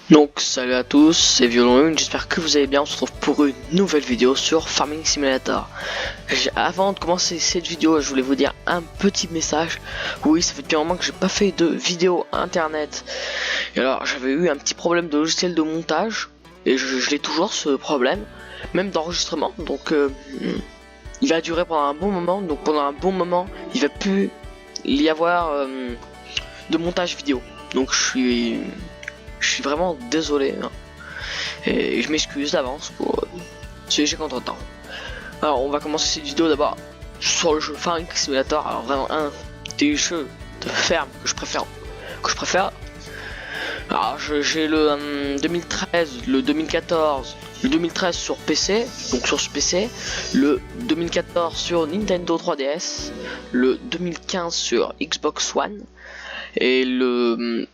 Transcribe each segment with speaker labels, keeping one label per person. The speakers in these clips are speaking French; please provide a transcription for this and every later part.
Speaker 1: Donc salut à tous, c'est Violon, j'espère que vous allez bien. On se retrouve pour une nouvelle vidéo sur Farming Simulator. Avant de commencer cette vidéo, je voulais vous dire un petit message. Oui, ça fait depuis un moment que j'ai pas fait de vidéo internet. Et alors j'avais eu un petit problème de logiciel de montage. Et je l'ai toujours, ce problème, même d'enregistrement. Donc il va durer pendant un bon moment. Donc pendant un bon moment, il va plus y avoir de montage vidéo. Donc je suis vraiment désolé, hein. Et je m'excuse d'avance pour si j'ai contretemps. Alors on va commencer cette vidéo d'abord sur le jeu Farming Simulator. Alors vraiment un des jeux de ferme que je préfère. Alors j'ai le 2013, le 2014, le 2013 sur PC, donc sur ce PC, le 2014 sur Nintendo 3DS, le 2015 sur Xbox One et le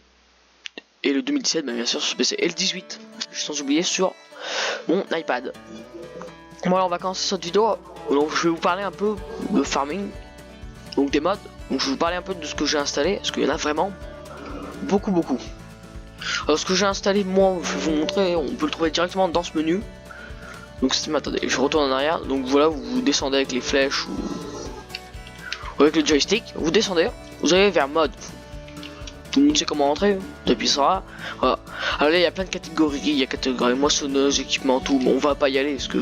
Speaker 1: 2017 bien sûr sur PC, et le 18 sans oublier sur mon iPad. Voilà, on va commencer cette vidéo. Donc je vais vous parler un peu de farming, donc des mods. Donc je vais vous parler un peu de ce que j'ai installé, parce qu'il y en a vraiment beaucoup. Alors ce que j'ai installé, moi je vais vous montrer, on peut le trouver directement dans ce menu. Donc attendez, je retourne en arrière. Donc voilà, vous descendez avec les flèches ou avec le joystick, vous descendez, vous allez vers mode. Tout le monde sait comment rentrer, depuis ça. Voilà. Alors là, il y a plein de catégories. Il y a catégorie moissonneuse, équipement, tout. Mais on va pas y aller parce que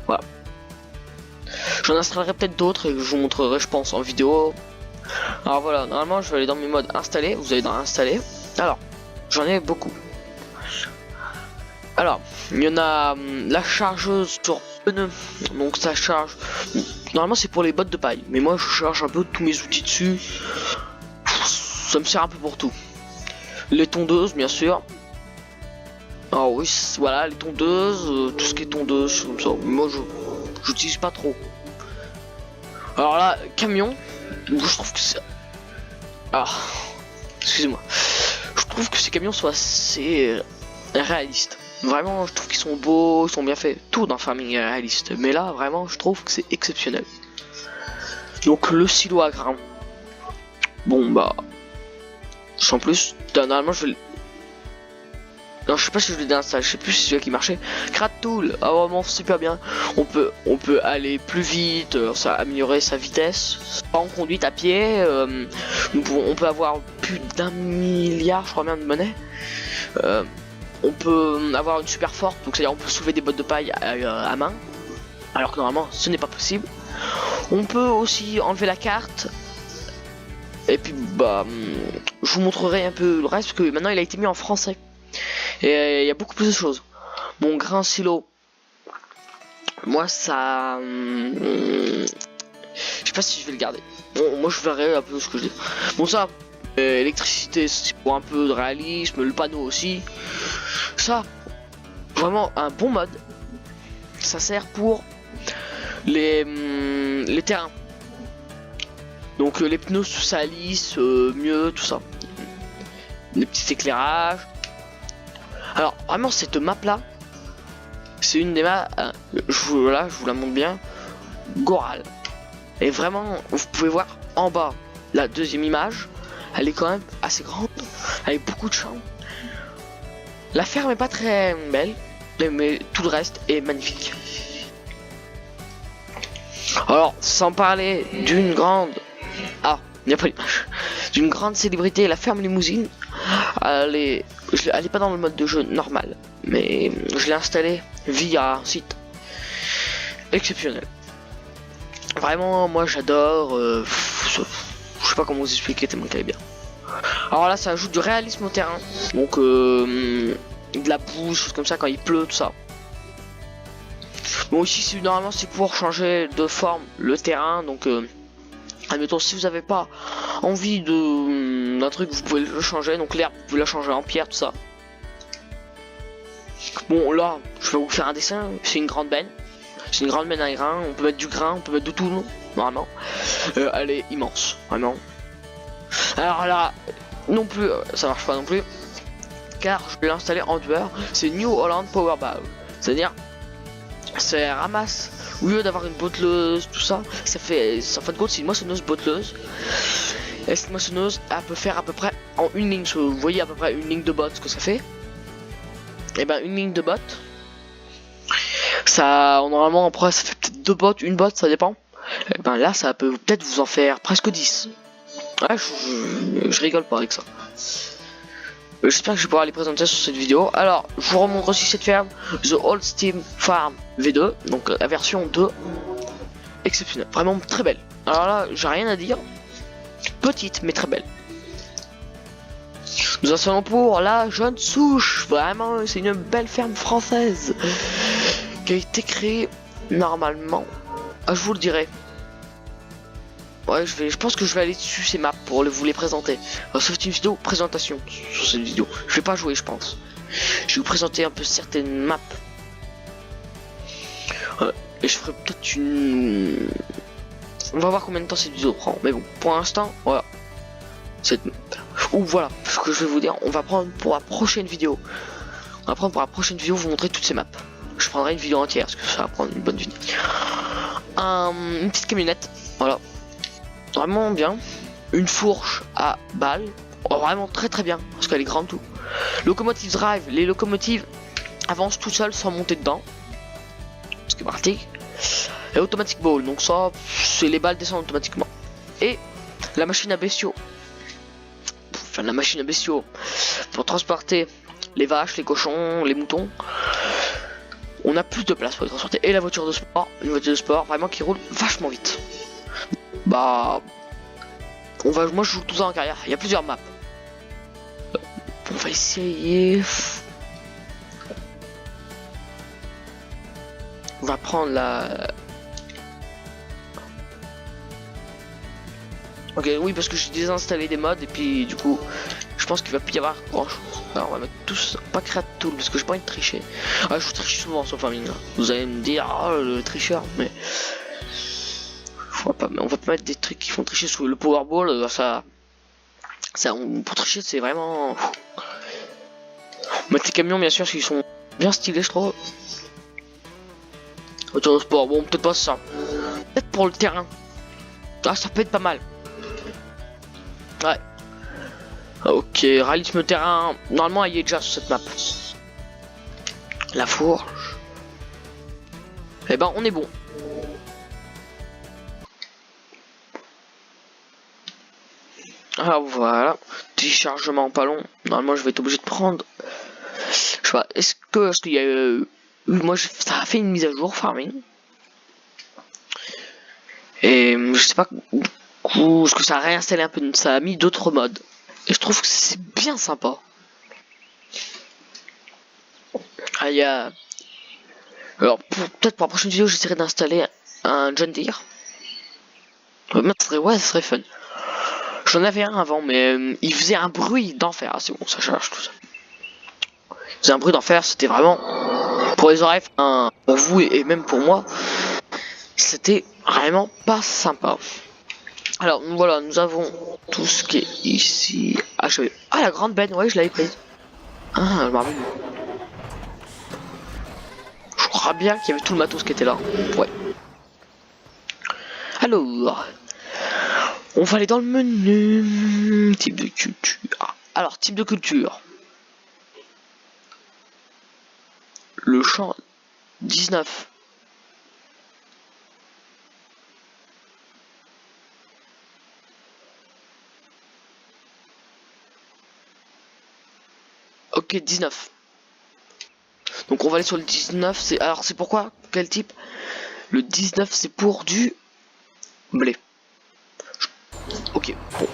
Speaker 1: voilà. J'en installerai peut-être d'autres et je vous montrerai, je pense, en vidéo. Alors voilà, normalement, je vais aller dans mes modes installés. Vous allez dans installer. Alors, j'en ai beaucoup. Alors, il y en a la chargeuse sur pneu. Donc ça charge. Normalement, c'est pour les bottes de paille. Mais moi, je charge un peu tous mes outils dessus. Ça me sert un peu pour tout. Les tondeuses, bien sûr. Ah oui, voilà, les tondeuses, tout ce qui est tondeuse, comme ça. Moi, j'utilise pas trop. Alors là, camion, je trouve que c'est... Ah, excusez-moi. Je trouve que ces camions sont assez réalistes. Vraiment, je trouve qu'ils sont beaux, ils sont bien faits. Tout dans le farming est réaliste. Mais là, vraiment, je trouve que c'est exceptionnel. Donc, le silo à grains. Bon, bah... Sans plus, normalement je vais... Non, je sais pas si je l'ai déinstallé, je sais plus si c'est celui qui marchait. Crat Tool, ah vraiment super bien. On peut aller plus vite, ça va améliorer sa vitesse. En conduite à pied, on peut avoir plus d'1 milliard, je crois bien, de monnaie. On peut avoir une super forte, donc c'est-à-dire on peut soulever des bottes de paille à main, alors que normalement ce n'est pas possible. On peut aussi enlever la carte. Et puis bah je vous montrerai un peu le reste parce que maintenant il a été mis en français. Et il y a beaucoup plus de choses. Mon grain silo. Moi ça je sais pas si je vais le garder. Bon, moi je verrai un peu ce que je dis. Bon ça électricité c'est pour un peu de réalisme, le panneau aussi. Ça vraiment un bon mode. Ça sert pour les terrains. Donc les pneus se salissent mieux, tout ça. Les petits éclairages. Alors vraiment cette map là, c'est une des maps, je vous la montre bien, Goral. Et vraiment, vous pouvez voir en bas, la deuxième image, elle est quand même assez grande, avec beaucoup de champs. La ferme est pas très belle, mais tout le reste est magnifique. Alors, sans parler d'une grande... Ah, il n'y a pas d'image. D'une grande célébrité, la ferme Limousine. Elle est pas dans le mode de jeu normal, mais je l'ai installée via un site exceptionnel. Vraiment, moi j'adore. Je sais pas comment vous expliquer tellement qu'elle est bien. Alors là, ça ajoute du réalisme au terrain. Donc, de la boue, choses comme ça quand il pleut, tout ça. Bon, ici, normalement, c'est pour changer de forme le terrain. Donc, admettons, si vous n'avez pas envie d'un truc, vous pouvez le changer. Donc l'herbe, vous pouvez la changer en pierre, tout ça. Bon, là, je vais vous faire un dessin. C'est une grande benne. C'est une grande benne à grains. On peut mettre du grain, on peut mettre de tout, normalement. Elle est immense, vraiment. Alors là, non plus, ça marche pas non plus. Car je vais l'installer en dueur. C'est New Holland Power Bow. C'est-à-dire, c'est ramasse. Au lieu d'avoir une botteleuse, tout ça, ça fait, en fin de compte, c'est une moissonneuse botteleuse. Et cette moissonneuse, elle peut faire à peu près en une ligne. Vous voyez à peu près une ligne de bottes, ce que ça fait. et ben une ligne de bottes. Ça, normalement après ça fait peut-être 2 bottes, une botte, ça dépend. Et ben là ça peut peut-être vous en faire presque 10. Ouais, je rigole pas avec ça. J'espère que je vais pouvoir les présenter sur cette vidéo. Alors, je vous remontre aussi cette ferme, The Old Steam Farm V2, donc la version 2, exceptionnelle, vraiment très belle. Alors là, j'ai rien à dire, petite mais très belle. Nous en sommes pour la jeune souche, vraiment, c'est une belle ferme française qui a été créée normalement. Ah, je vous le dirai. Ouais, je pense que je vais aller dessus ces maps pour vous les présenter. Alors, ça fait une vidéo présentation sur cette vidéo. Je vais pas jouer, je pense. Je vais vous présenter un peu certaines maps. Et je ferai peut-être une... On va voir combien de temps cette vidéo prend. Mais bon, pour l'instant, voilà. Cette map. Ou voilà, ce que je vais vous dire, on va prendre pour la prochaine vidéo. On va prendre pour la prochaine vidéo, vous montrer toutes ces maps. Je prendrai une vidéo entière, parce que ça va prendre une bonne vidéo. Une petite camionnette, voilà. Vraiment bien. Une fourche à balles. Oh, vraiment très très bien, parce qu'elle est grande tout. Locomotive drive, les locomotives avancent tout seules sans monter dedans. Ce qui est pratique. Et automatic ball, donc ça, c'est les balles descendent automatiquement. Et la machine à bestiaux. Enfin, la machine à bestiaux pour transporter les vaches, les cochons, les moutons. On a plus de place pour les transporter. Et la voiture de sport, une voiture de sport vraiment qui roule vachement vite. Bah, moi je joue tout ça en carrière. Il y a plusieurs maps. On va essayer. On va prendre la. Ok, oui, parce que j'ai désinstallé des mods et puis du coup, je pense qu'il va plus y avoir grand chose. Alors, on va mettre tous pas create tool parce que j'ai pas envie de tricher. Ah, je triche souvent sur Farming. Vous allez me dire, oh le tricheur, mais. On va pas mettre des trucs qui font tricher sous le Powerball, pour tricher c'est vraiment... Mettre les camions bien sûr, parce qu'ils sont bien stylés je trouve. Autour de sport, bon peut-être pas ça. Peut-être pour le terrain. Ah ça peut être pas mal. Ouais. Ok, réalisme terrain, normalement il y est déjà sur cette map. La fourche. Eh ben on est bon. Ah voilà, téléchargement pas long. Normalement je vais être obligé de prendre. Je sais pas, est-ce qu'il y a moi ça a fait une mise à jour Farming. Et je sais pas du coup, est-ce que ça a réinstallé un peu, ça a mis d'autres modes. Et je trouve que c'est bien sympa. Ah il y a. Alors peut-être pour la prochaine vidéo j'essaierai d'installer un John Deere. Ouais, ça serait fun. J'en avais un avant, mais il faisait un bruit d'enfer. Ah, c'est bon, ça charge tout ça. Il faisait un bruit d'enfer, c'était vraiment pour les oreilles, pour vous et même pour moi, c'était vraiment pas sympa. Alors voilà, nous avons tout ce qui est ici. Ah, la grande benne, ouais, je l'avais prise. Ah, je m'en rappelle. Je crois bien qu'il y avait tout le matos qui était là. Ouais. Alors. On va aller dans le menu. Type de culture. Alors, type de culture. Le champ 19. Ok, 19. Donc on va aller sur le 19. Alors c'est pourquoi? Quel type? Le 19 c'est pour du blé. Ok, bon.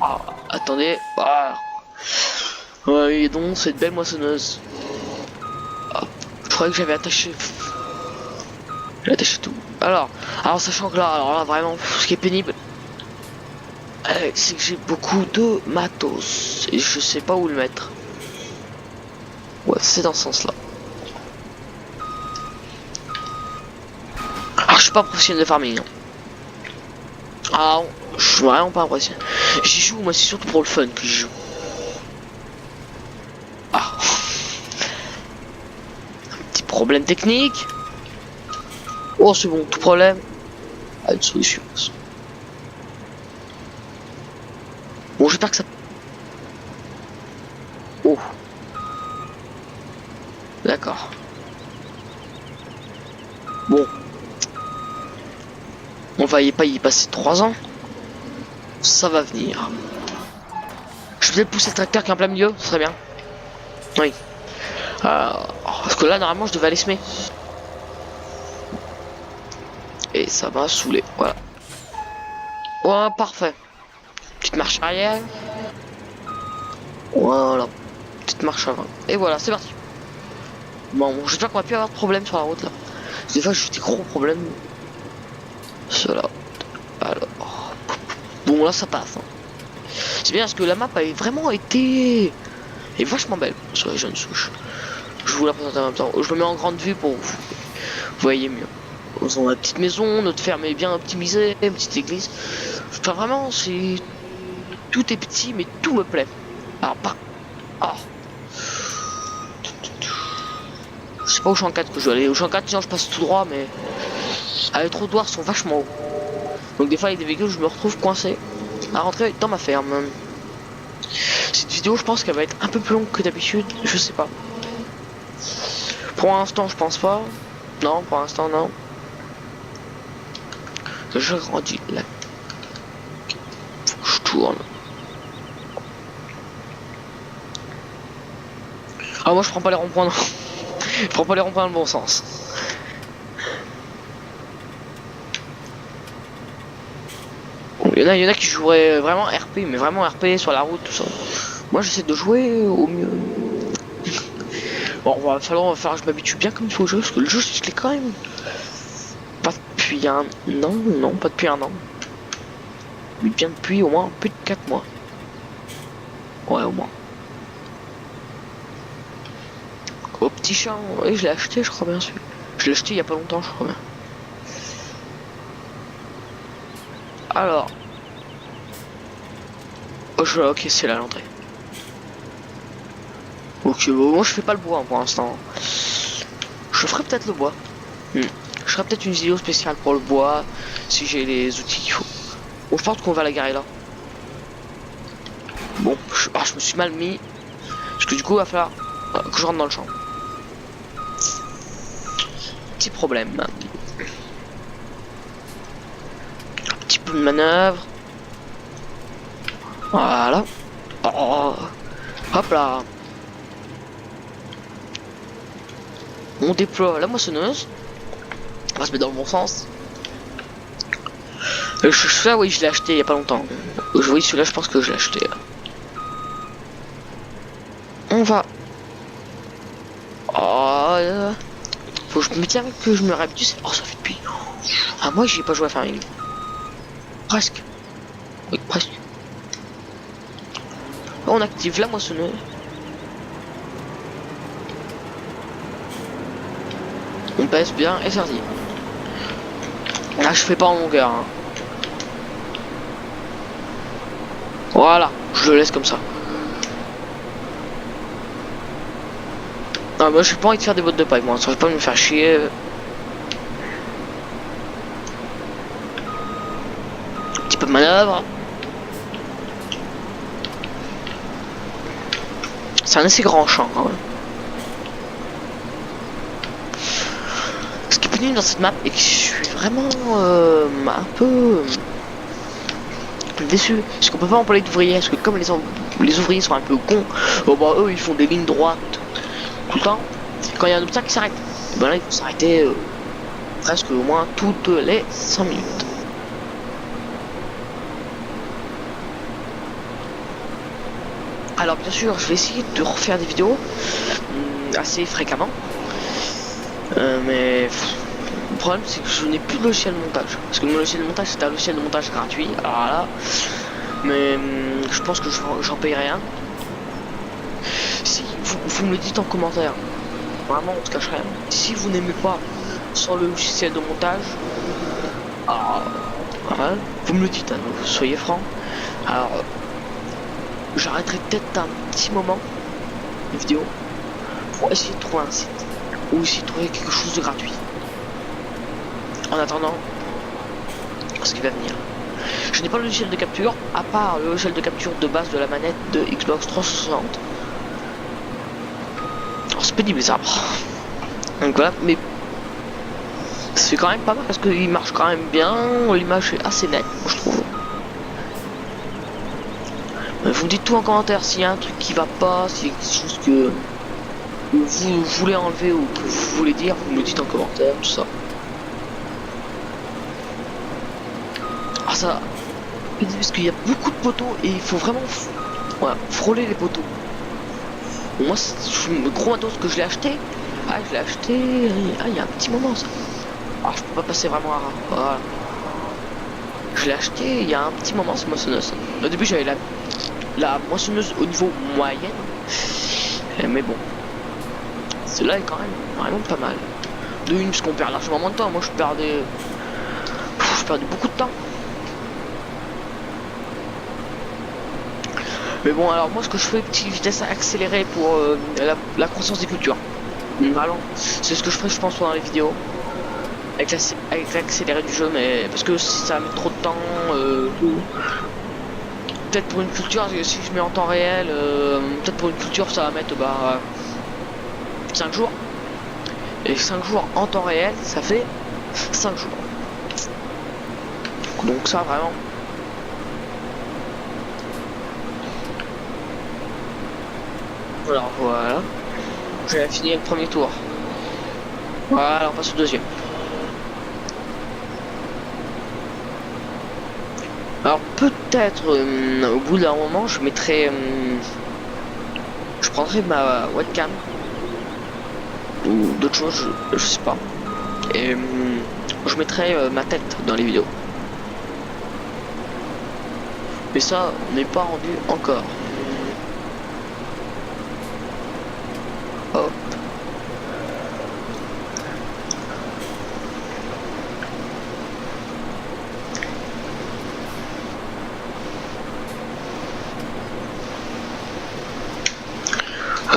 Speaker 1: Ah, attendez. Ah. Ouais, et donc cette belle moissonneuse. Hop. Je croyais que j'avais attaché. J'ai attaché tout. Alors sachant que là, vraiment, ce qui est pénible, c'est que j'ai beaucoup de matos et je sais pas où le mettre. Ouais, c'est dans ce sens-là. Alors, je suis pas professionnel de farming. Hein. Ah, je suis vraiment pas impressionné. J'y joue, moi, c'est surtout pour le fun que j'y joue. Ah. Un petit problème technique. Oh, c'est bon, tout problème a une solution. Bon, j'espère que ça... Oh. d'accord. Bon. On va pas y passer 3 ans. Ça va venir. Je vais peut-être pousser le tracteur qui est en plein milieu, ce serait bien. Oui. Parce que là, normalement, je devais aller semer. Et ça m'a saoulé, voilà. Ouais, parfait. Petite marche arrière. Voilà. Petite marche avant. Et voilà, c'est parti. Bon, j'espère qu'on va plus avoir de problème sur la route là. Des fois, j'ai des gros problèmes. Cela. Alors. Bon, là, ça passe. Hein. C'est bien parce que la map a vraiment été. est vachement belle sur les jeunes souches. Je vous la présente en même temps. Je me mets en grande vue pour vous voyez mieux. Nous avons la petite maison, notre ferme est bien optimisée, une petite église. Enfin, vraiment, c'est. Tout est petit, mais tout me plaît. Alors, pas. Ah. Je sais pas au champ 4 que je dois aller. Au champ 4, sinon je passe tout droit, mais. Ah, les trottoirs sont vachement hauts. Donc, des fois, avec des véhicules, je me retrouve coincé à rentrer dans ma ferme. Cette vidéo, je pense qu'elle va être un peu plus longue que d'habitude. Je sais pas. Pour l'instant, je pense pas. Non, pour l'instant, non. Je grandis là. Faut que je tourne. Ah, moi, je prends pas les ronds-points. Je prends pas les ronds-points dans le bon sens. Il y en a qui joueraient vraiment RP, mais vraiment RP sur la route, tout ça. Moi, j'essaie de jouer au mieux. Bon, va falloir faire, je m'habitue bien comme il faut au jeu, parce que le jeu, je l'ai quand même. Pas depuis un an, non, pas depuis un an. Mais bien depuis au moins plus de 4 mois. Ouais, au moins. Au petit chat, oui, je l'ai acheté, je crois bien celui. Je l'ai acheté il y a pas longtemps, je crois bien. Alors. Oh, ok, c'est là l'entrée. Ok, bon, moi je fais pas le bois hein, pour l'instant. Je ferai peut-être le bois. Je ferai peut-être une vidéo spéciale pour le bois, si j'ai les outils qu'il faut. Bon, je pense qu'on va la garer là. Bon, je me suis mal mis. Parce que du coup, il va falloir que je rentre dans le champ. Petit problème. Un petit peu de manœuvre. Voilà. Oh. Hop là. On déploie la moissonneuse. On va se mettre dans le bon sens. Celui-là, oui, je l'ai acheté il y a pas longtemps. Oui, celui-là, je pense que je l'ai acheté. On va. Oh, faut que je me tiens que je me réhabitue. Oh, ça fait depuis. Ah, moi, j'ai pas joué à Farming. Presque. Oui, presque. On active la moissonneuse. On pèse bien et c'est parti. Là, je fais pas en longueur. Hein. Voilà, je le laisse comme ça. Non, moi, j'ai pas envie de faire des bottes de paille, moi. Ça va pas me faire chier. Un petit peu de manœuvre. C'est un assez grand champ quand même. Ce qui est pénible dans cette map et que je suis vraiment un peu déçu, parce qu'on peut pas employer d'ouvriers, parce que comme les ouvriers sont un peu cons, oh bah eux ils font des lignes droites tout le temps. Quand il y a un obstacle qui s'arrête, ben là il faut s'arrêter presque au moins toutes les 5 minutes. Alors bien sûr, je vais essayer de refaire des vidéos assez fréquemment, mais le problème c'est que je n'ai plus de logiciel de montage. Parce que mon logiciel de montage c'est un logiciel de montage gratuit, alors là, mais je pense que j'en payerai un. Si vous me le dites en commentaire, vraiment on se cache rien. Si vous n'aimez pas sans le logiciel de montage, ouais, vous me le dites, hein, soyez franc. Alors j'arrêterai peut-être un petit moment les vidéos pour essayer de trouver un site ou essayer de trouver quelque chose de gratuit. En attendant ce qui va venir. Je n'ai pas le logiciel de capture, à part le logiciel de capture de base de la manette de Xbox 360. Alors c'est pénible ça. Donc voilà, mais c'est quand même pas mal parce qu'il marche quand même bien, l'image est assez nette, je trouve. Vous me dites tout en commentaire s'il y a un truc qui va pas, s'il y a quelque chose que vous voulez enlever ou que vous voulez dire, vous me le dites en commentaire, tout ça. Ah ça, parce qu'il y a beaucoup de poteaux et il faut vraiment frôler les poteaux. Bon, moi, le gros matos que je l'ai acheté, je l'ai acheté, il y a un petit moment ça. Je peux pas passer vraiment à voilà. Je l'ai acheté il y a un petit moment cette moissonneuse. Au début j'avais la moissonneuse au niveau moyenne, mais bon, celle-là est quand même vraiment pas mal. De une, parce qu'on perd largement moins de temps. Moi je perdais beaucoup de temps. Mais bon, alors moi ce que je fais, petite vitesse accélérée pour la croissance des cultures. Vraiment, c'est ce que je ferai je pense pendant les vidéos. Avec l'accéléré du jeu, mais parce que si ça met trop de temps, peut-être pour une culture, si je mets en temps réel, peut-être pour une culture ça va mettre 5 jours. Et 5 jours en temps réel, ça fait 5 jours. Donc ça vraiment. Alors voilà. J'ai fini le premier tour. Voilà, on passe au deuxième. Alors peut-être au bout d'un moment je mettrai je prendrai ma webcam ou d'autres choses, je sais pas, et je mettrai ma tête dans les vidéos, mais ça n'est pas rendu encore. Hop.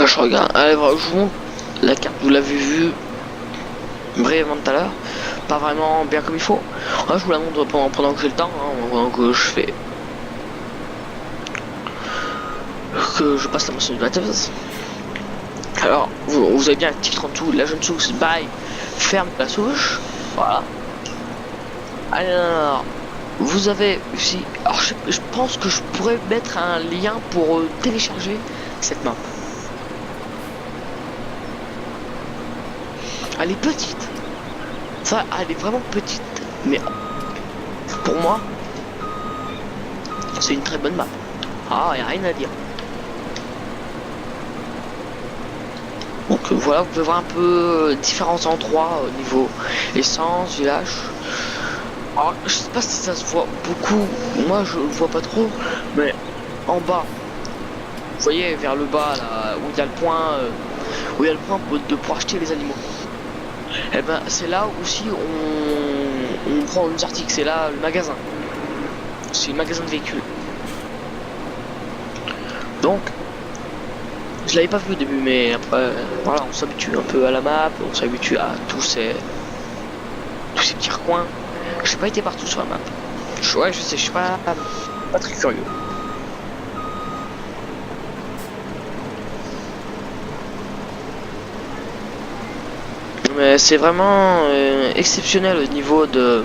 Speaker 1: Je regarde, allez, je vous montre la carte, vous l'avez vue brièvement tout à l'heure, pas vraiment bien comme il faut. Je vous la montre pendant que j'ai le temps, pendant que je passe la motion de la tête. Alors, vous avez bien un titre en dessous, la jeune souche by ferme la souche, voilà. Alors, vous avez ici, alors je pense que je pourrais mettre un lien pour télécharger cette map. Elle est petite. Ça, elle est vraiment petite. Mais pour moi, c'est une très bonne map. Y a rien à dire. Donc voilà, vous pouvez voir un peu différents endroits au niveau essence, village. Alors, je sais pas si ça se voit beaucoup. Moi, je le vois pas trop. Mais en bas, vous voyez vers le bas là, où il y a le point, pour acheter les animaux. Et ben c'est là aussi on prend nos articles, c'est là le magasin. C'est le magasin de véhicules. Donc je l'avais pas vu au début, mais après voilà, on s'habitue un peu à la map, on s'habitue à tous ces petits recoins. J'ai pas été partout sur la map. Ouais, je sais, je suis pas très curieux. Mais c'est vraiment exceptionnel au niveau de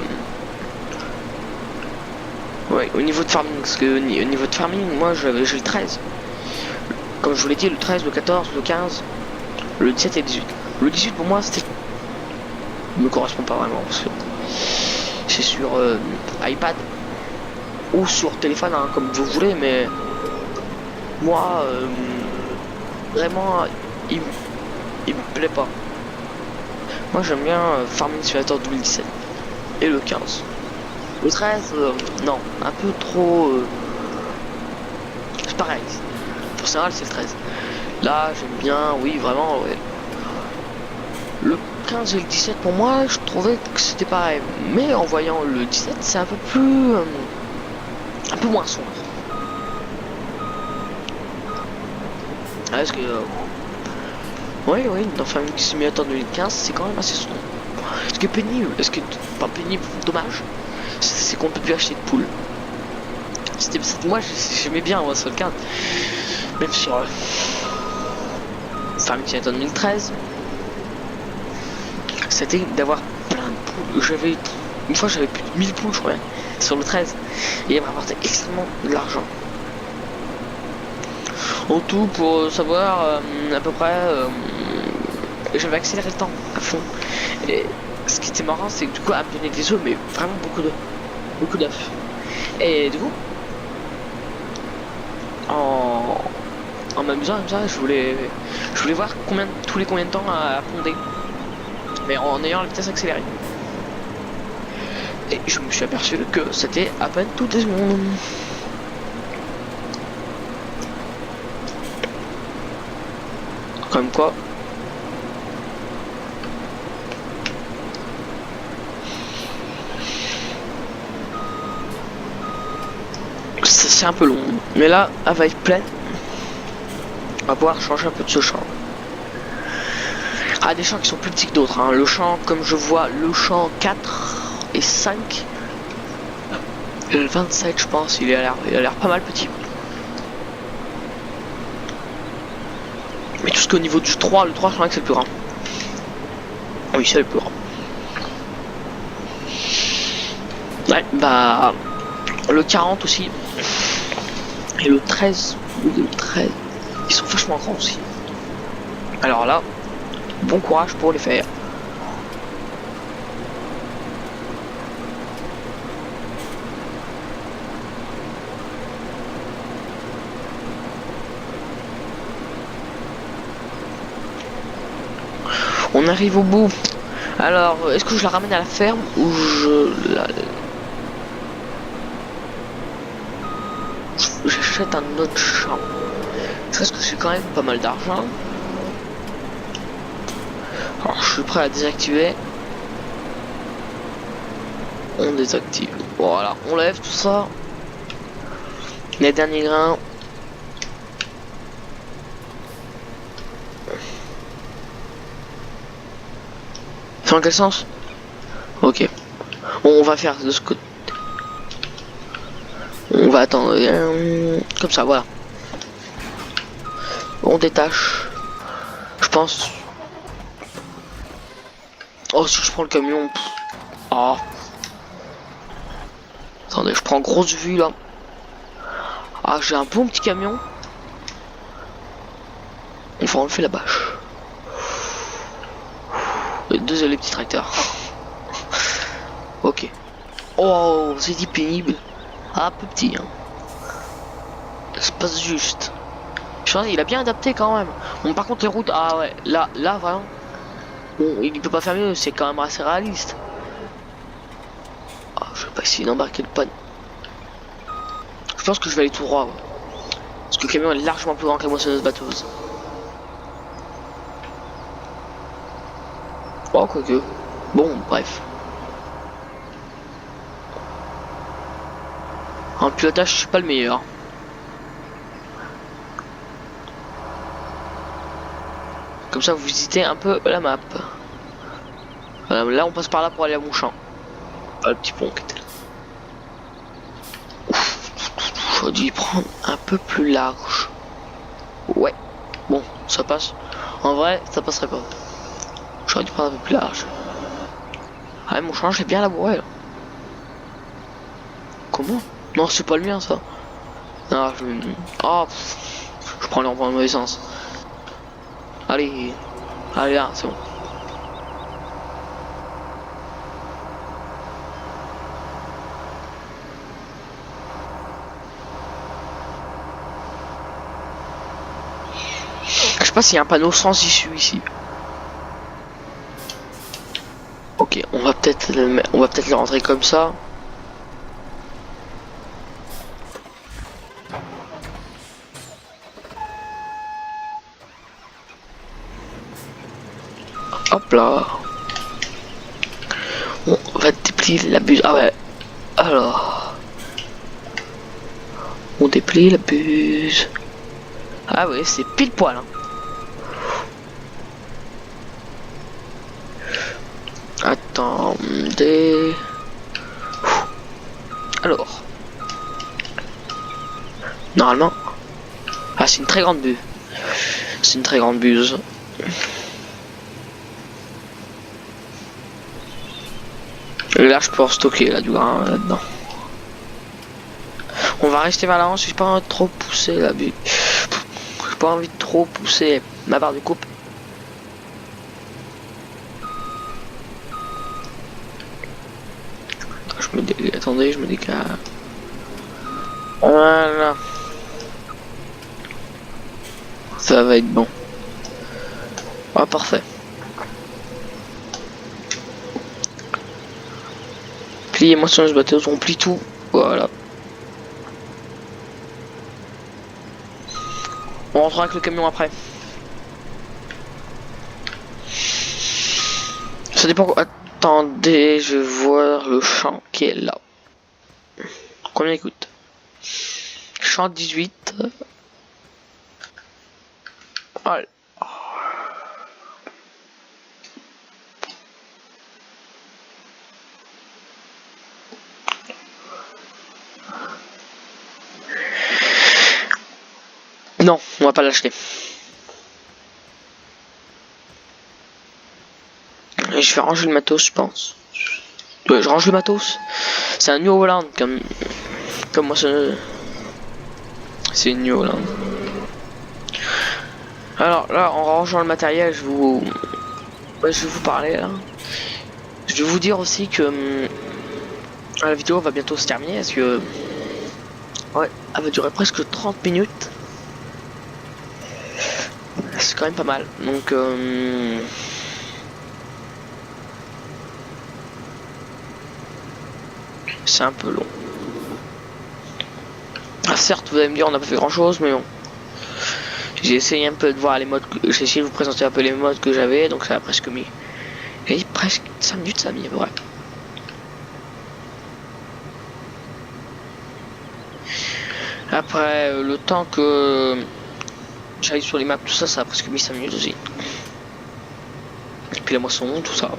Speaker 1: au niveau de farming, parce que au niveau de farming, moi j'ai le 13. Comme je vous l'ai dit, le 13, le 14, le 15, le 17 et le 18. Le 18 pour moi c'était me correspond pas vraiment parce que c'est sur iPad ou sur téléphone, comme vous voulez, mais moi vraiment il me plaît pas. Moi j'aime bien Farming Simulator 2017 et le 15. Le 13, non, un peu trop... c'est pareil. Pour Sénégal c'est le 13. Là j'aime bien, oui vraiment, ouais. Le 15 et le 17 pour moi, je trouvais que c'était pareil. Mais en voyant le 17, c'est un peu plus... un peu moins sombre. Est-ce que... oui, dans Farming Simulator 2015, c'est quand même assez sombre. Ce qui est pénible, pas pénible, dommage, c'est qu'on peut plus acheter de poules. Moi j'aimais bien sur le 15, même sur Farming Simulator 2013. c'était d'avoir plein de poules. J'avais une fois j'avais plus de 1000 poules je crois sur le 13 et il m'a rapporté extrêmement de l'argent. En tout pour savoir à peu près j'avais accéléré le temps à fond et ce qui était marrant c'est que du coup elle me donnait des œufs mais vraiment beaucoup d'œufs et du coup en m'amusant comme ça je voulais voir tous les combien de temps à ponder mais en ayant la vitesse accélérée et je me suis aperçu que c'était à peine toutes les secondes. Comme quoi c'est un peu long mais là elle va être pleine. On va pouvoir changer un peu de ce champ. Ah, des champs qui sont plus petits que d'autres hein. Le champ comme je vois le champ 4 et 5 et le 27 je pense il a l'air pas mal petit. Mais tout ce qu'au niveau du 3, le 3 je crois que c'est le plus grand. Oui c'est le plus grand. Ouais bah le 40 aussi. Et le 13 ils sont vachement grands aussi. Alors là, bon courage pour les faire. On arrive au bout. Alors, est-ce que je la ramène à la ferme ou j'achète un autre champ? Parce que c'est quand même pas mal d'argent. Alors, je suis prêt à désactiver. On désactive. Voilà, on lève tout ça. Les derniers grains. Dans quel sens? Ok. Bon, on va faire de ce côté. On va attendre. Comme ça, voilà. On détache. Je pense. Oh, si je prends le camion. Ah. Attendez, je prends grosse vue là. Ah, j'ai un bon petit camion. On va enlever la bâche. Les petits tracteurs. Ok. Oh, c'est dit pénible. Ah, un peu petit. Hein. Ça se passe juste. Je pense qu'il a bien adapté quand même. Bon, par contre, les routes. Ah ouais, là vraiment. Bon, il peut pas faire mieux, c'est quand même assez réaliste. Ah, je vais pas essayer d'embarquer le panne. Je pense que je vais aller tout droit. Ouais. Parce que le camion est largement plus grand que la moissonneuse batteuse. Oh, quoique. Bon, bref. En pilotage, je suis pas le meilleur. Comme ça, vous visitez un peu la map. Voilà, là, on passe par là pour aller à mon champ. Ah, le petit pont qui était là. J'aurais dû y prendre un peu plus large. Ouais. Bon, ça passe. En vrai, ça passerait pas. J'aurais dû prendre un peu plus large. Ah, mon champ, j'ai bien labouré là. Comment? Non, c'est pas le mien ça. Ah, oh, je prends l'envoi dans le mauvais sens. Allez, allez là, c'est bon. Je sais pas s'il y a un panneau sans issue ici. Ok, on va peut-être le rentrer comme ça. Hop là. On va déplier la buse. Ah ouais. Alors. On déplie la buse. Ah ouais, c'est pile poil. Hein. Attendez. Alors. Normalement. Ah, c'est une très grande buse. C'est une très grande buse. Là je peux en stocker là du grain là-dedans. On va rester vers l'avant, j'ai pas envie de trop pousser là. J'ai pas envie de trop pousser ma barre de coupe. Attendez, je me décale. Voilà. Ça va être bon. Ah, parfait. Pliez-moi sur ce bateau, on plie tout. Voilà. On rentrera avec le camion après. Ça dépend. Attendez, je vais voir le champ qui est là. Combien il coûte? Champ 18. Allez. Non, on va pas l'acheter. Et je vais ranger le matos, je pense. Ouais, je range le matos. C'est un New Holland comme moi c'est une New Holland. Alors là, en rangeant le matériel, je vais vous parler là. Je vais vous dire aussi que la vidéo va bientôt se terminer parce que ouais, elle va durer presque 30 minutes. C'est quand même pas mal. Donc c'est un peu long. Ah, certes, vous allez me dire on n'a pas fait grand chose, mais bon. J'ai essayé un peu de voir les modes. J'ai essayé de vous présenter un peu les modes que j'avais, donc ça a presque mis. Et presque 5 minutes, ça a mis, ouais. Après, le temps que j'aille sur les maps, tout ça, ça a presque mis 5 minutes aussi. Et puis la moisson, tout ça.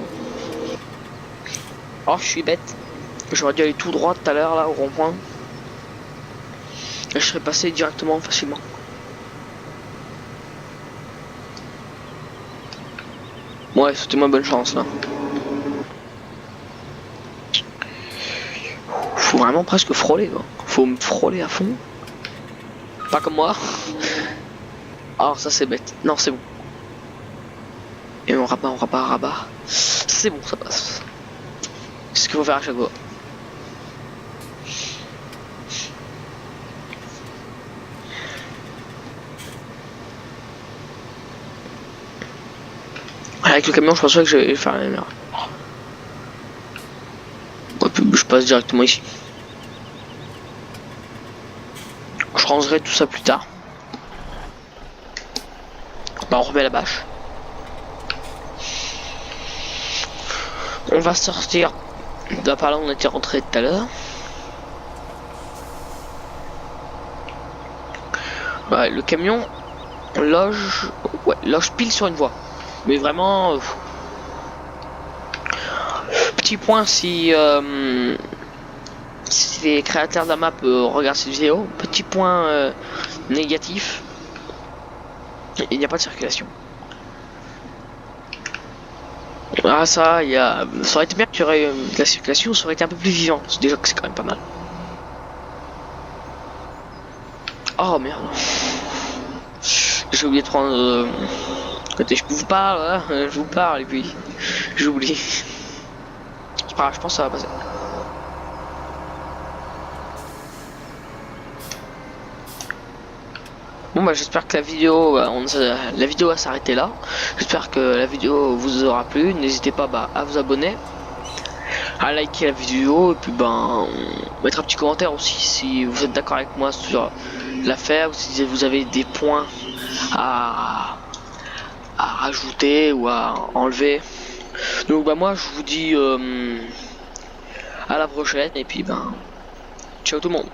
Speaker 1: Oh, je suis bête. J'aurais dû aller tout droit tout à l'heure, là, au rond-point. Et je serais passé directement, facilement. Ouais, c'était ma bonne chance, là. Faut vraiment presque frôler, quoi. Faut me frôler à fond. Pas comme moi. Alors ça c'est bête. Non, c'est bon. Et on rabat, rabat. C'est bon, ça passe. C'est ce qu'il faut faire à chaque fois. Avec le camion, je pense pas que je vais faire la même erreur. Ouais, puis je passe directement ici. Je rangerai tout ça plus tard. Bah, on remet la bâche. On va sortir de par là où on était rentré tout à l'heure. Ouais, le camion loge pile sur une voie. Mais vraiment petit point si les créateurs de la map regardent cette vidéo, petit point négatif, il n'y a pas de circulation. Ah ça aurait été bien qu'il y aurait de la circulation, ça aurait été un peu plus vivant, déjà que c'est quand même pas mal. Oh merde. J'ai oublié de prendre côté je vous parle, hein, je vous parle et puis j'oublie. C'est pas grave, je pense que ça va passer. Bon bah j'espère que la vidéo va s'arrêter là. J'espère que la vidéo vous aura plu. N'hésitez pas à vous abonner, à liker la vidéo et puis mettre un petit commentaire aussi si vous êtes d'accord avec moi sur l'affaire ou si vous avez des points à rajouter ou à enlever. Donc moi je vous dis à la prochaine et puis ciao tout le monde.